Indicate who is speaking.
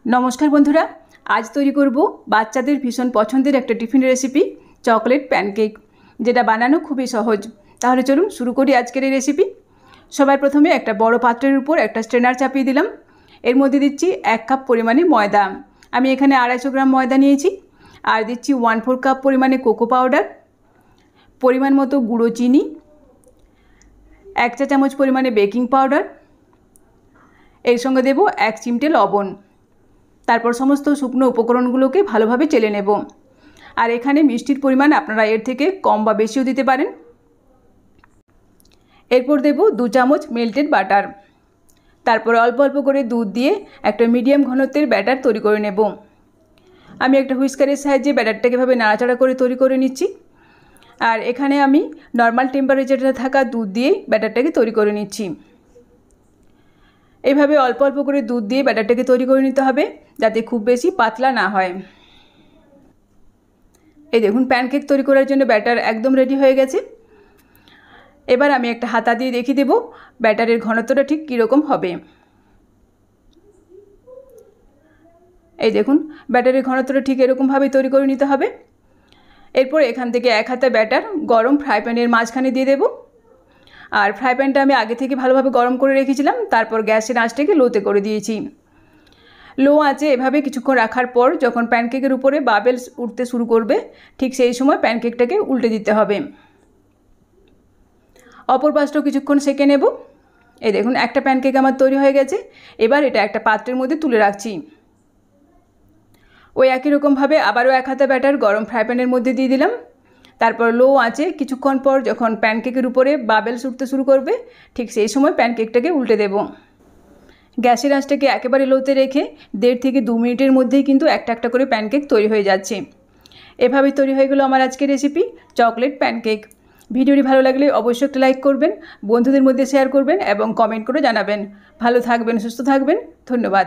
Speaker 1: नमस्कार बंधुरा आज तैरी करब बाच्चादेर भीषण पछंदेर एक टिफिन रेसिपि चकलेट पैनकेक जेटा बानानो खूबই सहज। ताहले चलुन शुरू करी आजकेर रेसिपि। सबार प्रथमे एक बड़ पात्रेर उपर एक स्ट्रेनार चापिए दिलाम। एर मध्य दिচ্ছি 1 कप परिमाणे मयदा। आमी एखाने 250 ग्राम मयदा निয়েছি और दिচ্ছি 1/4 कप परिमाणे कोको पाउडार, परिमाण मतो गुड़ो चीनी, 1 चा चामच परिमाणे बेकिंग पाउडार, एर संगे देब 1 चिमटे लवण। तारपर समस्त शुकनो उपकरणगुलोके भालोभाबे चेले नेब। और एखाने मिष्टिर परिमाण आपनारा एर थेके कम बा बेशिओ दिते पारेन। एरपर देब 2 चामच मेल्टेड बाटार। तारपर अल्प अल्प करे दूध दिए एक मीडियम घनत्वेर बैटार तैरी करे नेब। आमी एक हुइस्कारेर साहाज्ये बैटारटाके एभाबे नाड़ाचाड़ा करे तैरी करे निচ্ছি। और एखाने आमी नर्माल टेम्पारेचारे थाका दूध दिए बैटारटाके तैरी करे निচ্ছি। এইভাবে অল্প অল্প করে দুধ দিয়ে ব্যাটারটাকে তৈরি করে নিতে হবে যাতে খুব বেশি পাতলা না হয়। এই দেখুন প্যানকেক তৈরি করার জন্য ব্যাটার একদম রেডি হয়ে গেছে। এবার আমি একটা হাতা দিয়ে দেখিয়ে দেব ব্যাটারের ঘনত্বটা ঠিক কী রকম হবে। এই দেখুন ব্যাটারের ঘনত্বটা ঠিক এরকম ভাবে তৈরি করে নিতে হবে। এরপর এখান থেকে এক হাতা ব্যাটার গরম ফ্রাই প্যানের মাঝখানে দিয়ে দেব। और फ्राई पैनटा आमी आगे थेके भालोभाबे गरम करे रेखेछिलाम। तारपर ग्यासेर आँचटाके लोते करे दिएछि। लो आँचे एभाबे किछुक्षण राखार पर जखन पैनकेकेर उपरे बाबेल्स उठते शुरू करबे ठीक सेई समय पैनकेकटाके उल्टे दिते हबे। अपर पाशटाও किछुक्षण सेके नेब। এই দেখুন একটা প্যানকেক আমার তৈরি হয়ে গেছে। এবার এটা একটা পাত্রের মধ্যে তুলে রাখছি। ওই একই রকম ভাবে আবারও এক হাতা ব্যাটার গরম ফ্রাই প্যানের মধ্যে দিয়ে দিলাম। তারপর লো আঁচে কিছুক্ষণ পর যখন প্যানকেকের উপরে বাবেলস উঠতে শুরু করবে ঠিক সেই সময় প্যানকেকটাকে উল্টে দেব। গ্যাসের আঁচটাকে একেবারে লোতে রেখে 1.5 থেকে 2 মিনিটের মধ্যেই কিন্তু একটা একটা করে প্যানকেক তৈরি হয়ে যাচ্ছে। এভাবেই তৈরি হয়ে গেল আমার আজকের রেসিপি চকলেট প্যানকেক। ভিডিওটি ভালো লাগলে অবশ্যই একটা লাইক করবেন, বন্ধুদের মধ্যে শেয়ার করবেন এবং কমেন্ট করে জানাবেন। ভালো থাকবেন, সুস্থ থাকবেন। ধন্যবাদ।